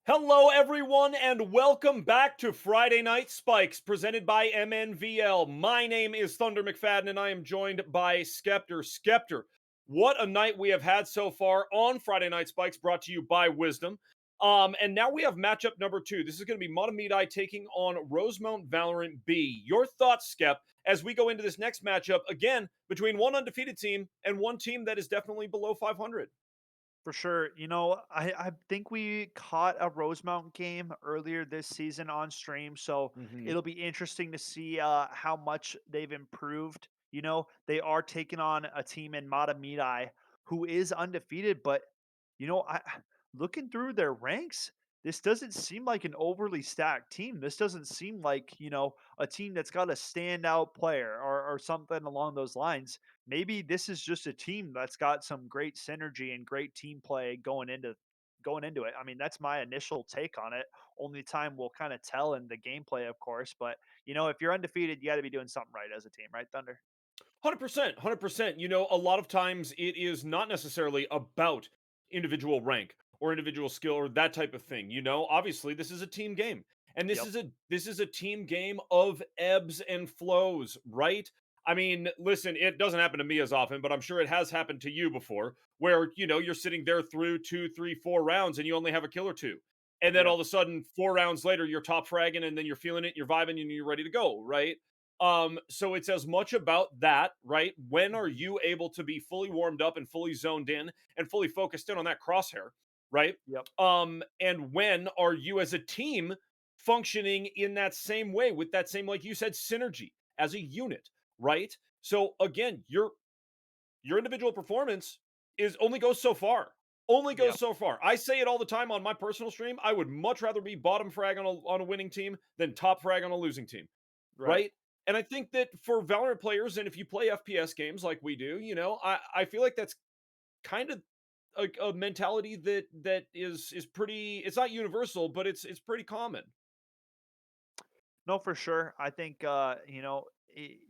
Hello, everyone, and welcome back to Friday Night Spikes, presented by MNVL. My name is Thunder McFadden, and I am joined by Skeptor. Skeptor, what a night we have had so far on Friday Night Spikes, brought to you by Wisdom. And now we have matchup number 2. This is going to be Mahtomedi taking on Rosemount Valorant B. Your thoughts, Skep, as we go into this next matchup, again, between one undefeated team and one team that is definitely below 500. For sure. I think we caught a Rosemount game earlier this season on stream, so Hmm. it'll be interesting to see how much they've improved. They are taking on a team in Mahtomedi who is undefeated, but I looking through their ranks, this doesn't seem like an overly stacked team. This doesn't seem like, a team that's got a standout player or something along those lines. Maybe this is just a team that's got some great synergy and great team play going into it. I mean, that's my initial take on it. Only time will kind of tell in the gameplay, of course. But if you're undefeated, you got to be doing something right as a team, right, Thunder? 100%, 100%. A lot of times it is not necessarily about individual rank or individual skill or that type of thing. Obviously this is a team game. And this Yep. is a team game of ebbs and flows, right? I mean, listen, it doesn't happen to me as often, but I'm sure it has happened to you before where, you're sitting there through 2, 3, 4 rounds and you only have a kill or two. And then all Yep. of a sudden, 4 rounds later, you're top fragging and then you're feeling it, you're vibing, and you're ready to go, right? So it's as much about that, right? When are Mhm. you able to be fully warmed up and fully zoned in and fully focused in on that crosshair, right? Yep. And when are you as a team functioning in that same way with that same, like you said, synergy as a unit, right? So again, your individual performance is only goes so far. Only goes Yep. so far. I say it all the time on my personal stream. I would much rather be bottom frag on a winning team than top frag on a losing team, Right. right? And I think that for Valorant players, and if you play FPS games like we do, I feel like that's kind of a mentality that is pretty. It's not universal, but it's pretty common. No, for sure. I think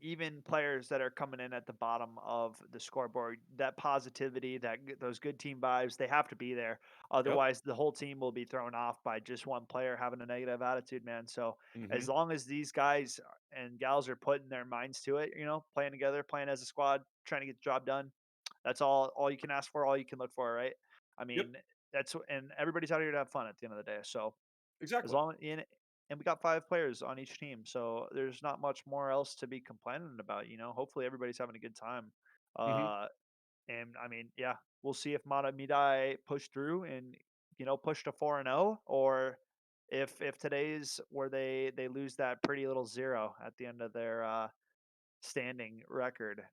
even players that are coming in at the bottom of the scoreboard, that positivity, those good team vibes, they have to be there. Yep. Otherwise, the whole team will be thrown off by just one player having a negative attitude, man. So Hmm. as long as these guys and gals are putting their minds to it, playing together, playing as a squad, trying to get the job done, that's all you can ask for, all you can look for, right? I Yep. mean, and everybody's out here to have fun at the end of the day. So as Exactly. long in and we got 5 players on each team, so there's not much more else to be complaining about. Hopefully, everybody's having a good time. Hmm. Uh, and I mean, yeah, we'll see if Mata Midai push through and, push to 4-0, or if today's where they lose that pretty little 0 at the end of their, standing record.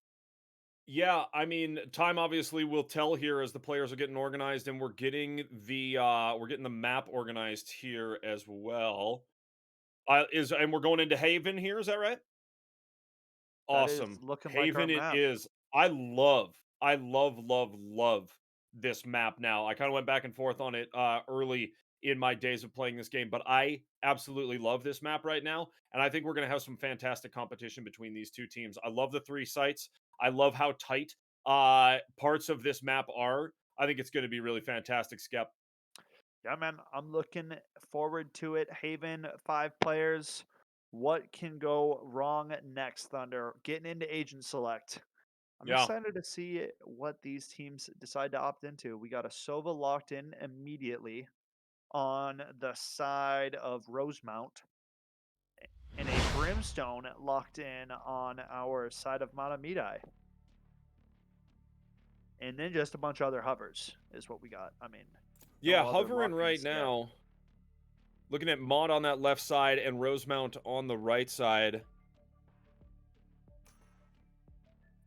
Yeah, I mean, time obviously will tell here as the players are getting organized, and we're getting the map organized here as well. Is and we're going into Haven here, is that right? That is Awesome. looking like our Haven it map. is. I love this map now. I kind of went back and forth on it early in my days of playing this game, but I absolutely love this map right now. And I think we're going to have some fantastic competition between these two teams. I love the 3 sites. I love how tight parts of this map are. I think it's going to be really fantastic, Skep. Yeah, man, I'm looking forward to it. Haven, 5 players. What can go wrong next, Thunder? Getting into agent select. I'm Yeah. excited to see what these teams decide to opt into. We got a Sova locked in immediately on the side of Rosemount, and a Brimstone locked in on our side of Matamidi. And then just a bunch of other hovers is what we got. I mean, Yeah, no other hovering right lock-ins yet. now. Looking at Mod on that left side and Rosemount on the right side.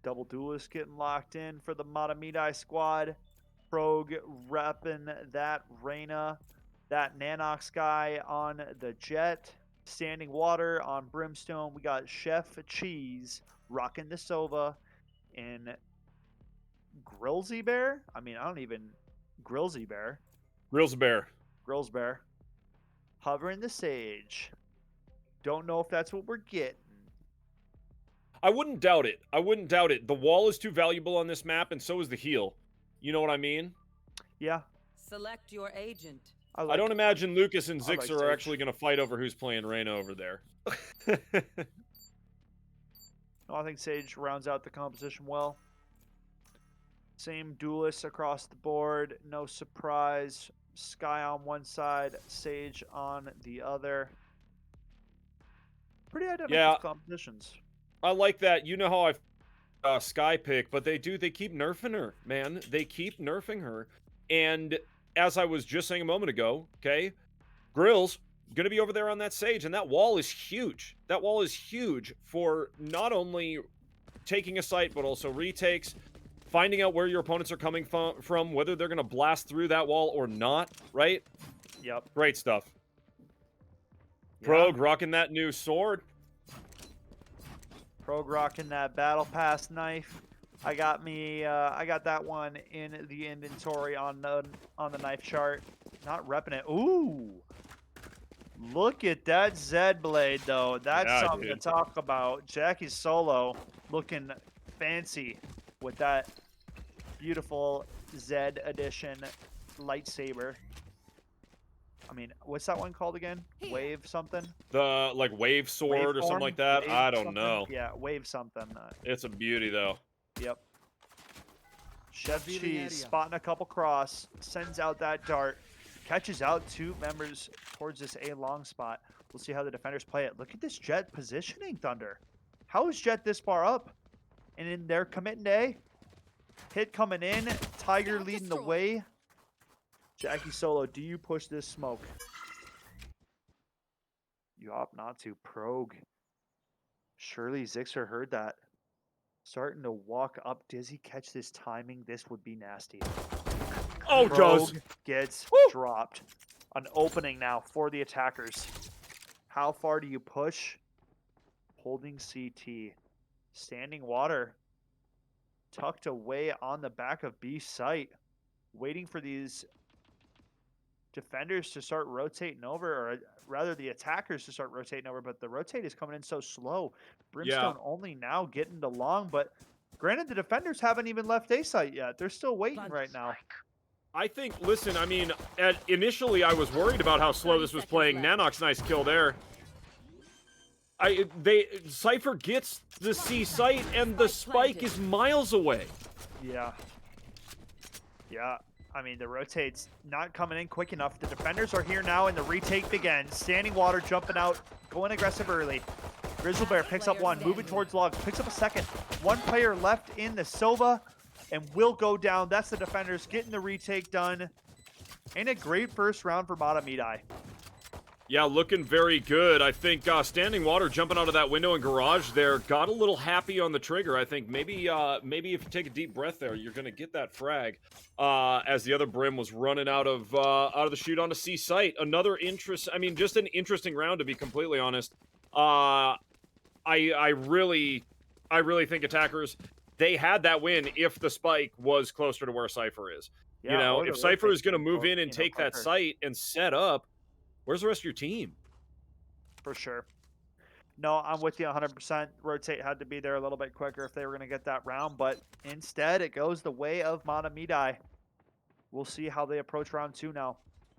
Double duelist getting locked in for the Matamidi squad. Progue repping that Reyna, that Nanox guy on the Jet. Standing Water on Brimstone. We got Chef Cheese rocking the Sova. And Grillsy Bear? I mean, I don't even. Grillsy Bear. Grills a bear. Grills Bear. Hovering the Sage. Don't know if that's what we're getting. I wouldn't doubt it. I wouldn't doubt it. The wall is too valuable on this map, and so is the heal. You know what I mean? Yeah, Select your agent. I don't imagine Lucas and I like Zixer are Sage. actually going to fight over who's playing Reyna over there. No, I think Sage rounds out the composition well. Same duelists across the board. No surprise. Sky on one side, Sage on the other. Pretty identical Yeah, compositions. I like that. You know how I Sky pick, but they keep nerfing her, man. They keep nerfing her. And as I was just saying a moment ago, okay, Grill's going to be over there on that Sage, and that wall is huge. That wall is huge for not only taking a site, but also retakes, finding out where your opponents are coming from, whether they're going to blast through that wall or not, right? Yep. Great stuff. Yeah. Progue rocking that new sword. Progue rocking that battle pass knife. I got that one in the inventory on the knife chart. Not repping it. Ooh. Look at that Zed blade though. That's something to talk about. Jackie Solo looking fancy with that beautiful Zed edition lightsaber. I mean, what's that one called again? Wave something? The, like, wave sword or something like that? I don't know. Yeah, wave something. It's a beauty, though. Yep. Chef Cheese spotting a couple cross, sends out that dart, catches out 2 members towards this A long spot. We'll see how the defenders play it. Look at this Jet positioning, Thunder. How is Jet this far up? And in there committing to A. Hit coming in, Tiger leading the way. Jackie Solo, do you push this smoke? You opt not to. Progue. Surely Zixer heard that. Starting to walk up. Does he catch this timing? This would be nasty. Oh, Progue gets dropped. An opening now for the attackers. How far do you push? Holding CT. Standing water. Tucked away on the back of B site. Waiting for these defenders to start rotating over, or rather the attackers to start rotating over, but the rotate is coming in so slow. Brimstone only now getting the long, but granted the defenders haven't even left A site yet. They're still waiting right now. I think, listen, I mean, initially I was worried about how slow this was playing. Nanox, nice kill there. Cypher gets the C site and the spike is miles away. Yeah. Yeah. I mean, the rotate's not coming in quick enough. The defenders are here now, and the retake begins. Standing water, jumping out, going aggressive early. Grizzlebear picks up one, moving towards logs, picks up a second. One player left in the Sova, and will go down. That's the defenders getting the retake done. And a great first round for Mahtomedi. Yeah, looking very good. I think Standing Water jumping out of that window in garage there got a little happy on the trigger. I think maybe if you take a deep breath there, you're gonna get that frag. As the other Brim was running out of the chute onto C site. Another just an interesting round, to be completely honest. I really think attackers, they had that win if the spike was closer to where Cypher is. Yeah, you know, if Cypher is gonna move in and take that site and set up, where's the rest of your team? For sure. No, I'm with you 100%. Rotate had to be there a little bit quicker if they were going to get that round, but instead it goes the way of Mahtomedi. We'll see how they approach round 2 now.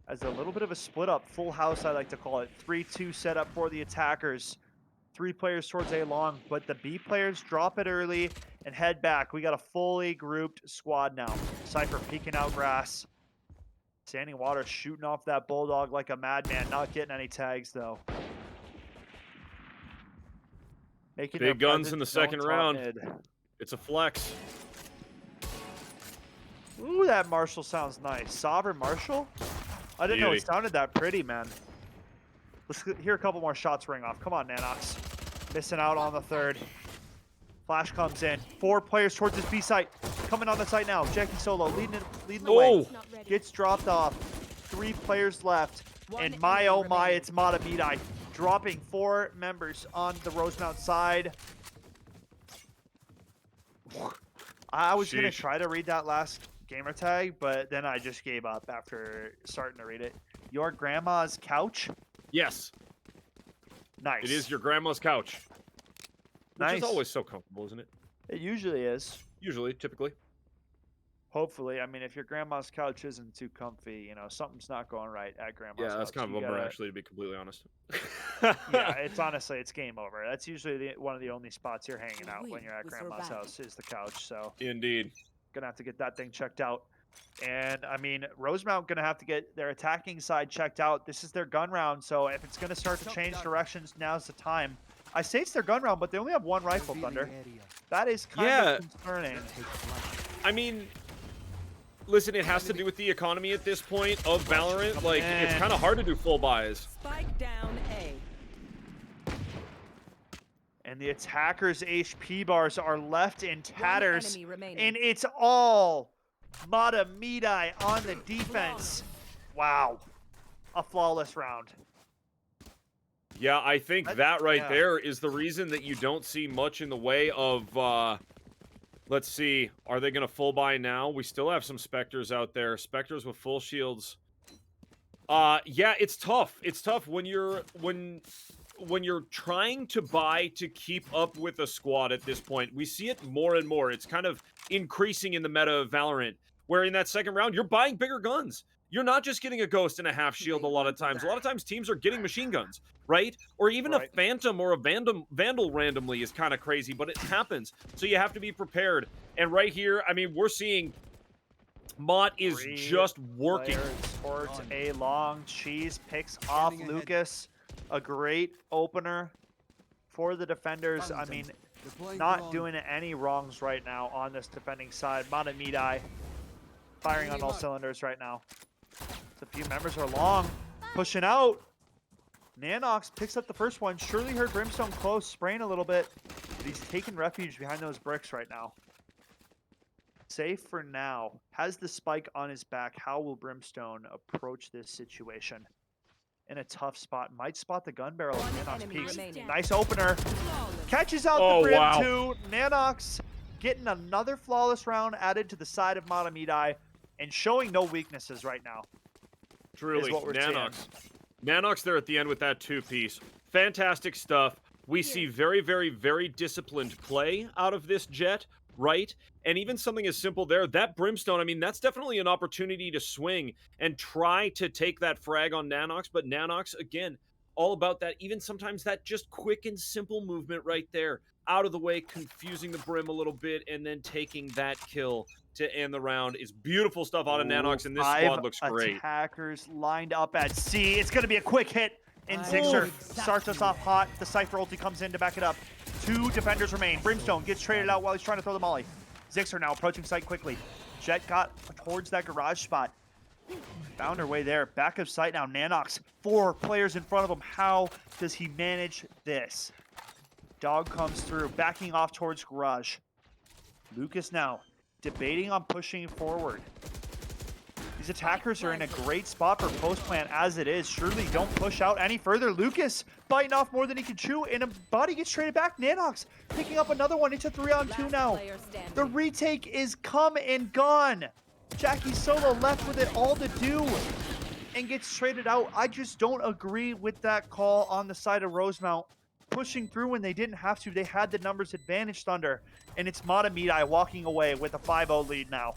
As a little bit of a split up, full house I like to call it. 3-2 setup for the attackers. 3 players towards A long, but the B players drop it early and head back. We got a fully grouped squad now. Cypher peeking out grass. Standing Water shooting off that Bulldog like a madman, not getting any tags though. Making big guns in the second round. Mid. It's a flex. Ooh, that Marshall sounds nice. Sovereign Marshall? I didn't know it sounded that pretty, man. Let's hear a couple more shots ring off. Come on, Nanox. Missing out on the third. Flash comes in. 4 players towards this B site. Coming on the site now. Jackie Solo leading the way. Gets dropped off. 3 players left. And my oh my, it's Mahtomedi dropping 4 members on the Rosemount side. I was going to try to read that last gamer tag, but then I just gave up after starting to read it. Your grandma's couch? Yes. Nice. It is your grandma's couch. Which Nice. is always so comfortable, isn't it? It usually is. Usually, typically. Hopefully, I mean, if your grandma's couch isn't too comfy, you know, something's not going right at grandma's Yeah, that's house. kind of You a bummer, gotta, actually, to be completely honest. yeah, it's honestly, it's game over. That's usually one of the only spots you're hanging out when you're at We grandma's survived. house is the couch. So Indeed. gonna have to get that thing checked out. And I mean, Rosemount gonna have to get their attacking side checked out. This is their gun round, so if it's gonna start to change directions, now's the time. I say it's their gun round, but they only have one rifle, Thunder. That is kind Yeah. of concerning. I mean, listen, it has to do with the economy at this point of Valorant. Like, it's kind of hard to do full buys. Spike down A. And the attackers' HP bars are left in tatters. enemy remaining. And it's all Mahtomedi on the defense. Wow. A flawless round. Yeah, I think That- that right yeah. there is the reason that you don't see much in the way of, let's see, are they going to full buy now? We still have some Spectres out there. Spectres with full shields. Yeah, it's tough. It's tough when you're trying to buy to keep up with a squad at this point. We see it more and more. It's kind of increasing in the meta of Valorant, where in that second round, you're buying bigger guns. You're not just getting a ghost and a half shield a lot of times. A lot of times teams are getting machine guns, right? Or even a phantom or a vandal randomly is kind of crazy, but it happens. So you have to be prepared. And right here, I mean, we're seeing Mott is just working. Towards a long cheese, picks off Lucas. A great opener for the defenders. I mean, not doing any wrongs right now on this defending side. Mahtomedi firing on all cylinders right now. A few members are long, pushing out. Nanox picks up the first one. Surely heard Brimstone close, spraying a little bit. But he's taking refuge behind those bricks right now. Safe for now. Has the spike on his back. How will Brimstone approach this situation? In a tough spot. Might spot the gun barrel as Nanox peeks. Nice opener. Catches out the Brim too. Nanox getting another flawless round added to the side of Mahtomedi and showing no weaknesses right now. Truly, what we're Nanox. Nanox there at the end with that two-piece. Fantastic stuff. We see very, very, very disciplined play out of this Jet, right? And even something as simple there, that Brimstone, I mean, that's definitely an opportunity to swing and try to take that frag on Nanox, but Nanox, again, all about that, even sometimes that just quick and simple movement right there, out of the way, confusing the Brim a little bit, and then taking that kill to end the round is beautiful stuff out of Nanox, and this squad looks great. Attackers lined up at C. It's going to be a quick hit, and Zixer starts us off hot. The Cypher ulti comes in to back it up. Two defenders remain. Brimstone gets traded out while he's trying to throw the molly. Zixer now approaching site quickly. Jet got towards that garage spot. Found her way there. Back of sight now. Nanox, 4 players in front of him. How does he manage this? Dog comes through, backing off towards garage. Lucas now debating on pushing forward. These attackers are in a great spot for post plant as it is. Surely don't push out any further. Lucas biting off more than he can chew, and a body gets traded back. Nanox picking up another one. It's a 3-on-2 now. The retake is come and gone. Jackie Solo left with it all to do and gets traded out. I just don't agree with that call on the side of Rosemount. Pushing through when they didn't have to. They had the numbers advantage, Thunder. And it's Mahtomedi walking away with a 5-0 lead now.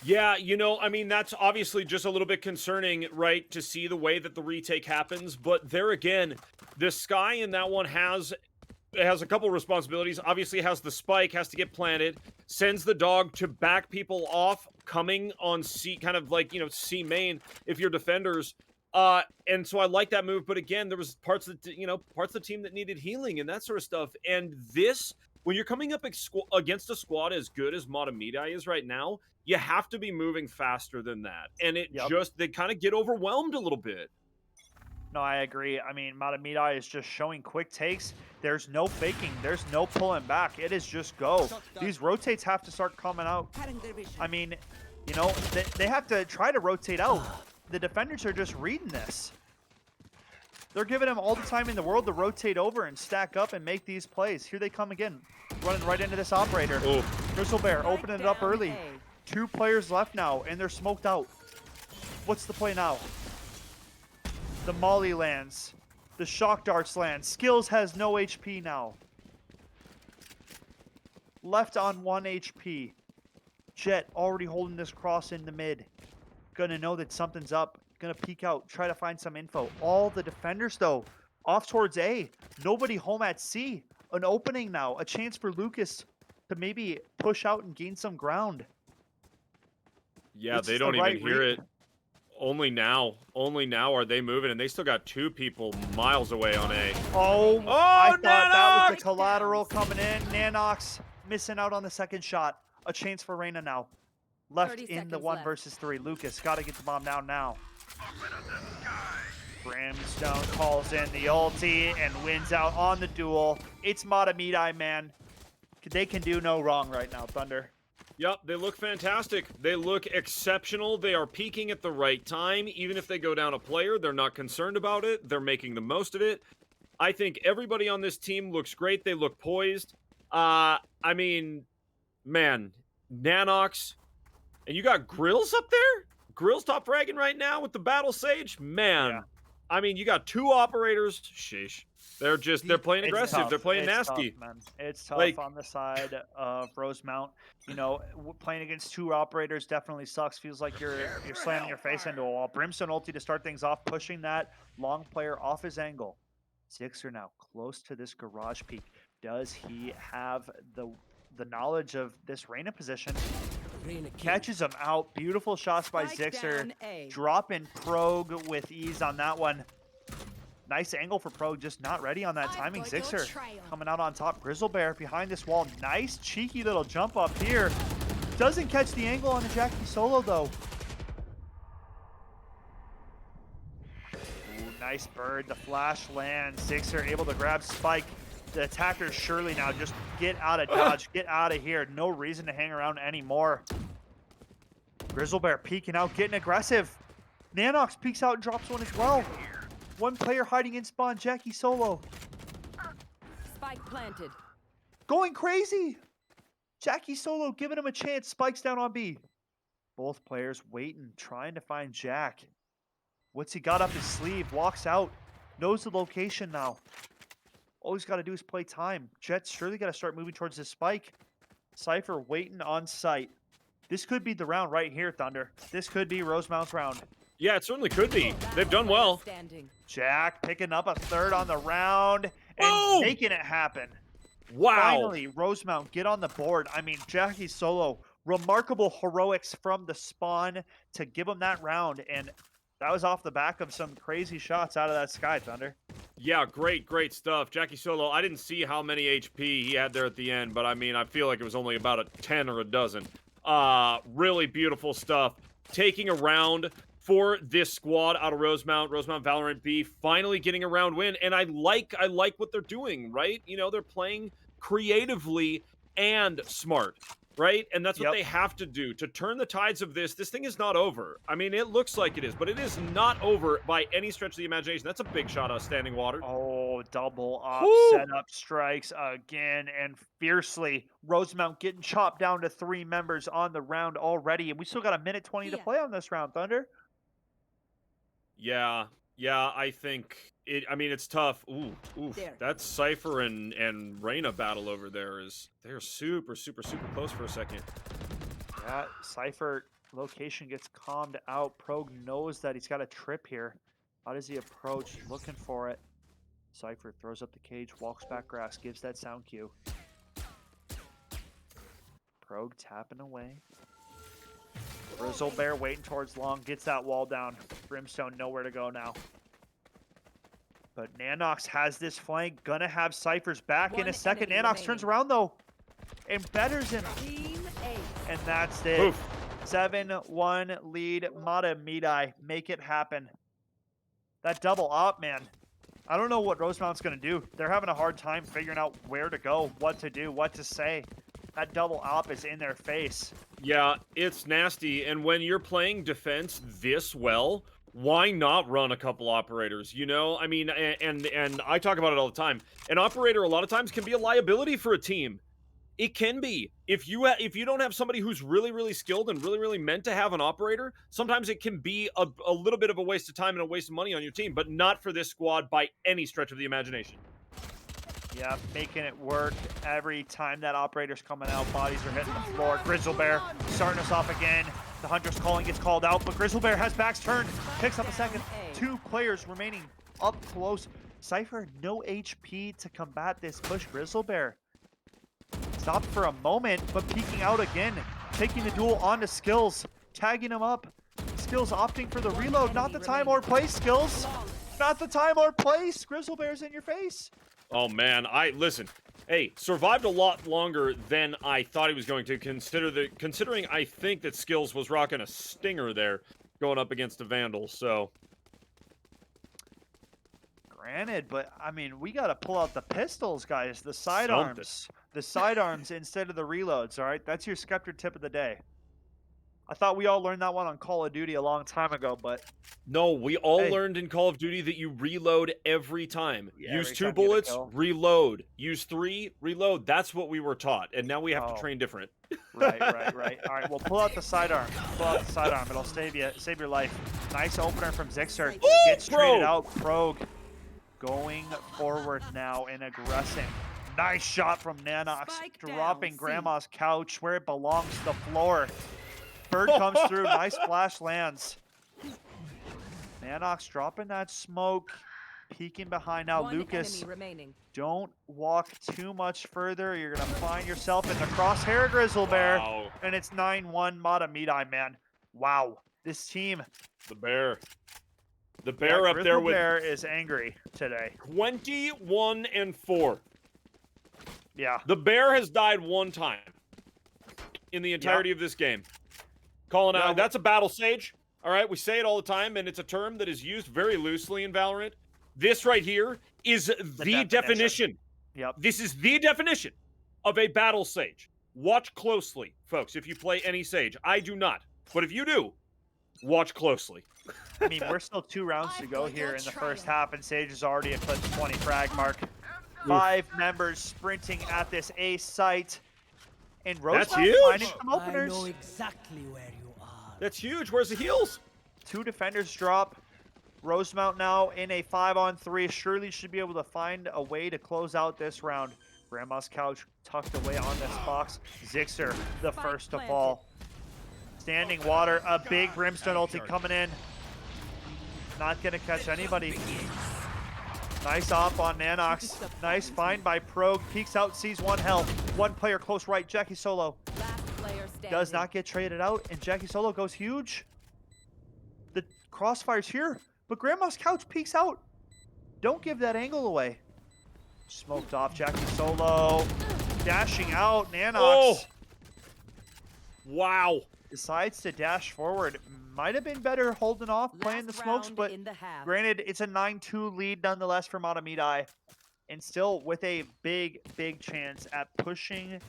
Yeah, you know, I mean, that's obviously just a little bit concerning, right, to see the way that the retake happens. But there again, the Sky in that one has a couple responsibilities. Obviously has the spike, has to get planted, sends the dog to back people off coming on C, kind of like, you know, C main if you're defenders. And so I like that move, but again, there was parts of the team that needed healing and that sort of stuff. And this, when you're coming up against a squad as good as Mahtomedi is right now, you have to be moving faster than that. And it they kind of get overwhelmed a little bit. No, I agree. I mean, Mahtomedi is just showing quick takes. There's no faking. There's no pulling back. It is just go. These rotates have to start coming out. I mean, you know, they have to try to rotate out. The defenders are just reading this. They're giving him all the time in the world to rotate over and stack up and make these plays. Here they come again, running right into this operator. Grizzle Bear opening it up early. 2 players left now, and they're smoked out. What's the play now? The Molly lands. The Shock Darts land. Skills has no HP now. Left on 1 HP. Jet already holding this cross in the mid. Gonna know that something's up. Gonna peek out, try to find some info. All the defenders, though, off towards A. Nobody home at C. An opening now. A chance for Lucas to maybe push out and gain some ground. Yeah, This they is the don't even right hear read. it. Only now are they moving, and they still got 2 people miles away on A. Oh, I Oh, thought that was the Nanox! collateral coming in. Nanox missing out on the second shot. A chance for Reyna now. Left 30 in the seconds 1 left. versus 3. Lucas got to get the bomb down now. Brimstone calls in the ulti and wins out on the duel. It's Mahtomedi, man. They can do no wrong right now, Thunder. Yep, they look fantastic. They look exceptional. They are peaking at the right time. Even if they go down a player, they're not concerned about it. They're making the most of it. I think everybody on this team looks great. They look poised. I mean, man, Nanox, and you got Grills up there? Grills top fragging right now with the Battle Sage? Man. Yeah. I mean, you got 2 operators. Sheesh. They're playing It's aggressive. tough. They're playing It's tough, nasty. man. It's tough Like, on the side of Rosemount. You know, playing against 2 operators definitely sucks. Feels like you're slamming your face into a wall. Brimstone ulti to start things off, pushing that long player off his angle. Zixer now close to this garage peak. Does he have the knowledge of this Reyna position? Catches him out. Beautiful shots by Spike Zixer. down A. Dropping Prog with ease on that one. Nice angle for Prog, just not ready on that timing. got your Zixer trail. coming out on top. Grizzlebear behind this wall. Nice cheeky little jump up here. Doesn't catch the angle on the Jackie solo though. Ooh, nice bird. The flash lands. Zixer able to grab Spike. The attackers surely now just get out of dodge. Get out of here. No reason to hang around anymore. Grizzlebear peeking out, getting aggressive. Nanox peeks out and drops one as well. 1 player hiding in spawn, Jackie solo. Spike planted. Going crazy. Jackie solo giving him a chance. Spikes down on B. Both players waiting, trying to find Jack. What's he got up his sleeve? Walks out. Knows the location now. All he's got to do is play time. Jet's surely got to start moving towards the spike. Cypher waiting on site. This could be the round right here, Thunder. This could be Rosemount's round. yeah, it certainly could be. They've done well. Standing. Jack picking up a 3rd on the round and Boom! making it happen. Wow. Finally, Rosemount get on the board. I mean, Jackie solo, remarkable heroics from the spawn to give him that round. And that was off the back of some crazy shots out of that sky, Thunder. Yeah, great stuff. Jackie Solo, I didn't see how many HP he had there at the end, but I mean, I feel like it was only about a 10 or a dozen. Really beautiful stuff. Taking a round for this squad out of Rosemount Valorant B, finally getting a round win, and I like what they're doing, right? You know, they're playing creatively and smart, right? And that's what they have to do to turn the tides of this. This thing is not over. I mean, it looks like it is, but it is not over by any stretch of the imagination. That's a big shot out of standing water. Oh, double up, Woo! setup strikes again and fiercely. Rosemount getting chopped down to 3 members on the round already, and we still got a minute 20 to Yeah. play on this round, Thunder. Yeah, I think it. I mean, it's tough. Ooh, There. that Cypher and Reyna battle over there they're super close for a second. Yeah, Cypher location gets calmed out. Prog knows that he's got a trip here. How does he approach? Looking for it. Cypher throws up the cage, walks back grass, gives that sound cue. Prog tapping away. Grizzlebear waiting towards long, gets that wall down. Brimstone nowhere to go now. But Nanox has this flank, gonna have Cypher's back in a One second. enemy Nanox turns remaining. around though and betters him. Team A. And that's it. Oof. 7-1 lead. Mahtomedi make it happen. That double up, man. I don't know what Rosemount's going to do. They're having a hard time figuring out where to go, what to do, what to say. That double up is in their face. Yeah, it's nasty. And when you're playing defense this well, why not run a couple operators? You know, I mean, and I talk about it all the time. An operator a lot of times can be a liability for a team. It can be. If you don't have somebody who's really skilled and really meant to have an operator, sometimes it can be a little bit of a waste of time and a waste of money on your team, but not for this squad by any stretch of the imagination. Yeah, making it work every time that operator's coming out. Bodies are hitting the floor. Grizzlebear starting us off again. The Hunter's calling gets called out, but Grizzlebear has backs turned. Picks up a second. 2 players remaining up close. Cypher, no HP to combat this push. Grizzlebear stopped for a moment, but peeking out again. Taking the duel onto Skills. Tagging him up. Skills opting for the reload. Not the time or place, Skills. Not the time or place. Grizzlebear's in your face. Oh man, listen. Hey, survived a lot longer than I thought he was going to. Considering I think that Skills was rocking a stinger there, going up against a Vandal. So, granted, but I mean, we gotta pull out the pistols, guys. The sidearms, instead of the reloads. All right, that's your Skeptor tip of the day. I thought we all learned that one on Call of Duty a long time ago, but no, we all learned in Call of Duty that you reload every time. Yeah, Use every 2 time you get a bullets, kill. reload. Use 3, reload. That's what we were taught, and now we have to train different. Right. All right, well, pull out the sidearm. It'll save your life. Nice opener from Zixer. Gets traded out. Progue going forward now and aggressing. Nice shot from Nanox, dropping Grandma's couch where it belongs, the floor. Bird comes through, nice flash lands. Nanox dropping that smoke, peeking behind now. Lucas, don't walk too much further. You're going to find yourself in the crosshair, Grizzlebear. Wow. And it's 9-1 Mahtomedi, man. Wow. This team. The Bear up there with... Bear is angry today. 21-4. Yeah. The Bear has died 1 time in the entirety of this game. Calling out, that's a battle sage. All right, we say it all the time, and it's a term that is used very loosely in Valorant. This right here is the definition. Yep. This is the definition of a battle sage. Watch closely, folks, if you play any sage. I do not, but if you do, watch closely. I mean, we're still 2 rounds to go here in the first half, and Sage has already eclipsed 20 frag mark. 5 members sprinting at this A site. And Rosemount finding some openers. I know exactly where you are. That's huge. Where's the heals? 2 defenders drop. Rosemount now in a 5-on-3. Surely should be able to find a way to close out this round. Grandma's couch tucked away on this box. Zixer, the first to fall. Standing water, a big Brimstone ulti coming in. Not gonna catch anybody. Nice op on Nanox. Nice find by Progue. Peeks out, sees 1 health. 1 player close right, Jackie Solo. Does not get traded out, and Jackie Solo goes huge. The crossfire's here, but Grandma's couch peeks out. Don't give that angle away. Smoked off Jackie Solo. Dashing out, Nanox. Oh. Wow. Decides to dash forward. Might have been better holding off, playing the smokes, but granted, it's a 9-2 lead nonetheless for Mahtomedi. And still with a big chance at pushing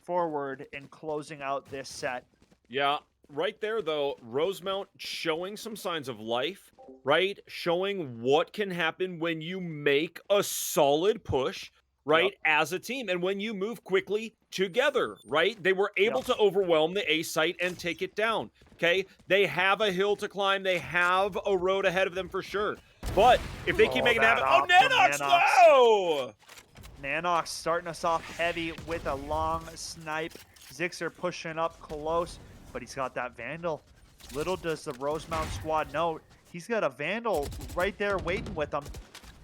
forward and closing out this set. Yeah, right there, though, Rosemount showing some signs of life, right? Showing what can happen when you make a solid push, right, as a team. And when you move quickly together, right? They were able to overwhelm the A site and take it down, okay? They have a hill to climb. They have a road ahead of them for sure. But if they keep making that happen... Oh, Nanox, whoa! Nanox starting us off heavy with a long snipe. Zixer pushing up close, but he's got that Vandal. Little does the Rosemount squad know, he's got a Vandal right there waiting with him.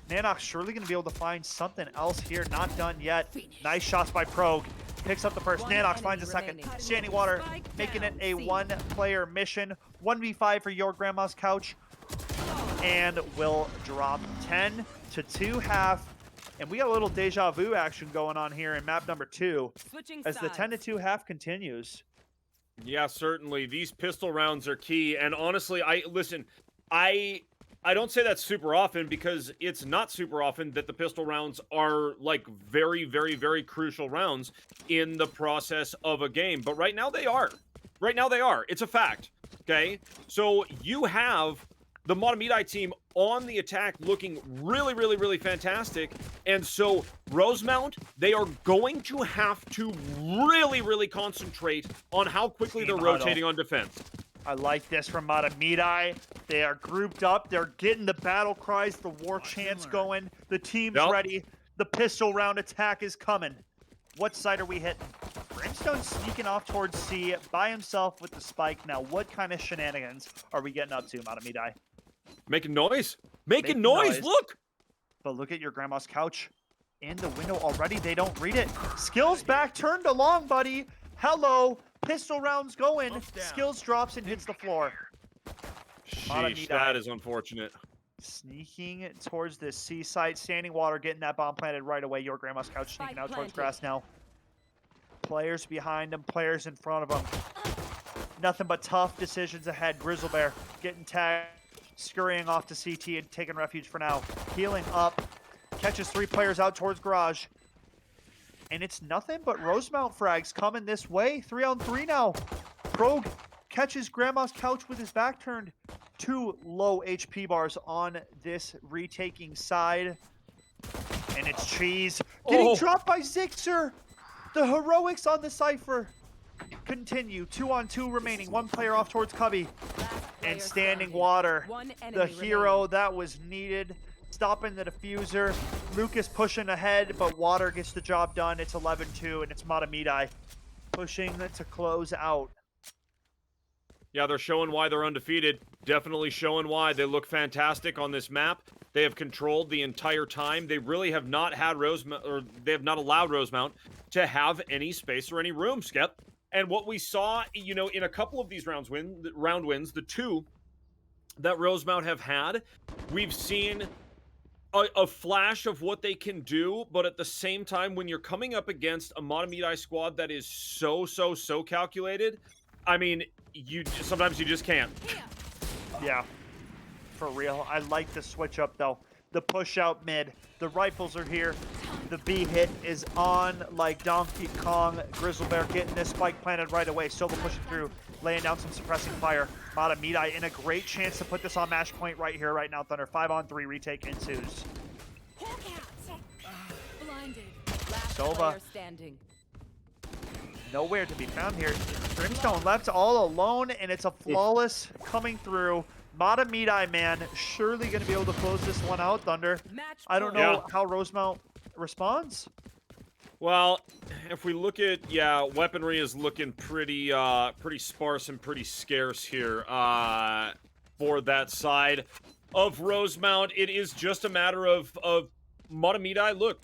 Nanox surely going to be able to find something else here. Not done yet. Nice shots by Progue. Picks up the first. Nanox finds a second. Standing water, making it a 1-player mission. 1v5 for your grandma's couch. And will drop 10 to 2 half. And we got a little deja vu action going on here in map number 2 as the 10 to 2 half continues. Yeah, certainly. These pistol rounds are key. And honestly, I don't say that super often because it's not super often that the pistol rounds are like very, very, very crucial rounds in the process of a game. But right now they are. Right now they are. It's a fact. Okay? So you have the Mahtomedi team on the attack looking really, really, really fantastic. And so Rosemount, they are going to have to really, really concentrate on how quickly they're rotating on defense. I like this from Mahtomedi. They are grouped up. They're getting the battle cries, the war chants going. The team's ready. The pistol round attack is coming. What side are we hitting? Brimstone sneaking off towards C by himself with the spike. Now, what kind of shenanigans are we getting up to, Mahtomedi? Making noise. Making noise. Look. But look at your grandma's couch. In the window already. They don't read it. Skills back turned along, buddy. Hello. Pistol rounds going. Skills drops and hits the floor. Sheesh, that is unfortunate. Sneaking towards the seaside. Standing water, getting that bomb planted right away. Your grandma's couch sneaking out towards grass now. Players behind him, players in front of him. Nothing but tough decisions ahead. Grizzlebear getting tagged, scurrying off to CT and taking refuge for now. Healing up, catches 3 players out towards garage. And it's nothing but Rosemount frags coming this way. 3-on-3 now. Progue catches grandma's couch with his back turned. 2 low HP bars on this retaking side. And it's Cheese getting dropped by Zixer. The heroics on the Cypher continue. 2-on-2 remaining. 1 player off towards Cubby. And standing water. The hero that was needed. Stopping the diffuser. Lucas pushing ahead, but water gets the job done. It's 11-2, and it's Mahtomedi pushing to close out. Yeah, they're showing why they're undefeated. Definitely showing why. They look fantastic on this map. They have controlled the entire time. They really have not had Rosemount, or they have not allowed Rosemount to have any space or any room, Skep. And what we saw, you know, in a couple of these round wins, the 2 that Rosemount have had, we've seen a flash of what they can do, but at the same time, when you're coming up against a Mahtomedi squad that is so calculated, I mean, sometimes you just can't. Yeah, for real. I like the switch up, though. The push out mid. The rifles are here. The B hit is on like Donkey Kong. Grizzlebear getting this spike planted right away. Silva pushing through, laying down some suppressing fire. Mahtomedi in a great chance to put this on match point right here, right now, Thunder. 5-on-3 retake ensues. Silva. Nowhere to be found here. Brimstone left all alone, and it's a flawless coming through. Mahtomedi, man, surely going to be able to close this one out, Thunder. I don't know how Rosemount responds. Well, if we look at, weaponry is looking pretty sparse and pretty scarce here for that side of Rosemount. It is just a matter of Mahtomedi. Look,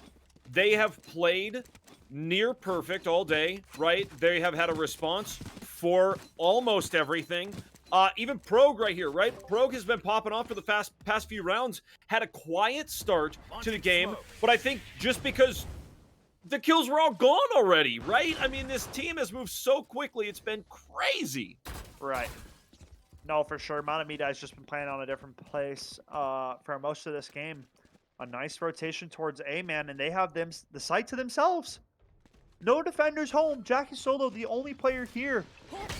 they have played near perfect all day, right? They have had a response for almost everything. Even Progue right here, right? Progue has been popping off for the past few rounds. Had a quiet start to the game, but I think just because the kills were all gone already, right? I mean, this team has moved so quickly. It's been crazy. Right. No, for sure. Mahtomedi has just been playing on a different place for most of this game. A nice rotation towards A, man, and they have the site to themselves. No defenders home. Jack is solo, the only player here.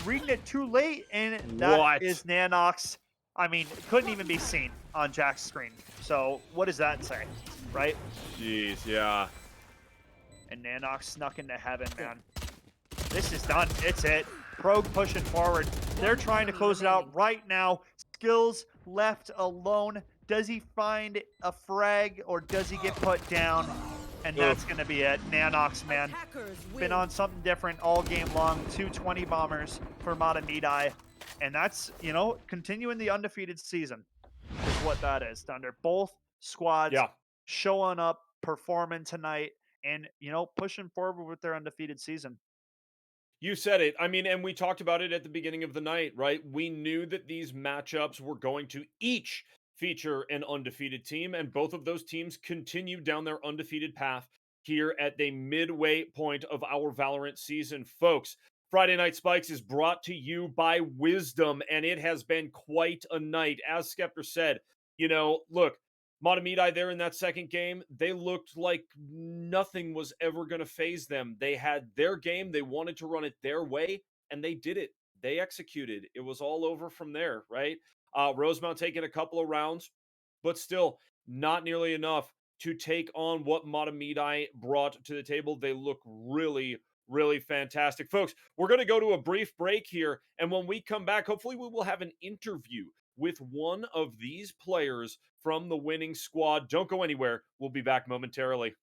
Reading it too late, and that is Nanox. I mean, couldn't even be seen on Jack's screen. So what does that say, right? Jeez, yeah. And Nanox snuck into heaven, man. This is done. It's it. Progue pushing forward. They're trying to close it out right now. Skills left alone. Does he find a frag, or does he get put down? And that's going to be it. Nanox, man, been on something different all game long. 220 bombers for Mahtomedi. And that's, you know, continuing the undefeated season is what that is, Thunder. Both squads showing up, performing tonight, and, you know, pushing forward with their undefeated season. You said it. I mean, and we talked about it at the beginning of the night, right? We knew that these matchups were going to each feature an undefeated team, and both of those teams continue down their undefeated path here at the midway point of our Valorant season. Folks, Friday Night Spikes is brought to you by Wisdom, and it has been quite a night. As Skeptor said, you know, look, Mahtomedi there in that second game, they looked like nothing was ever going to phase them. They had their game. They wanted to run it their way, and they did it. They executed. It was all over from there, right? Rosemount taking a couple of rounds, but still not nearly enough to take on what Mahtomedi brought to the table. They look really fantastic. Folks, we're going to go to a brief break here, and when we come back, hopefully we will have an interview with one of these players from the winning squad. Don't go anywhere. We'll be back momentarily.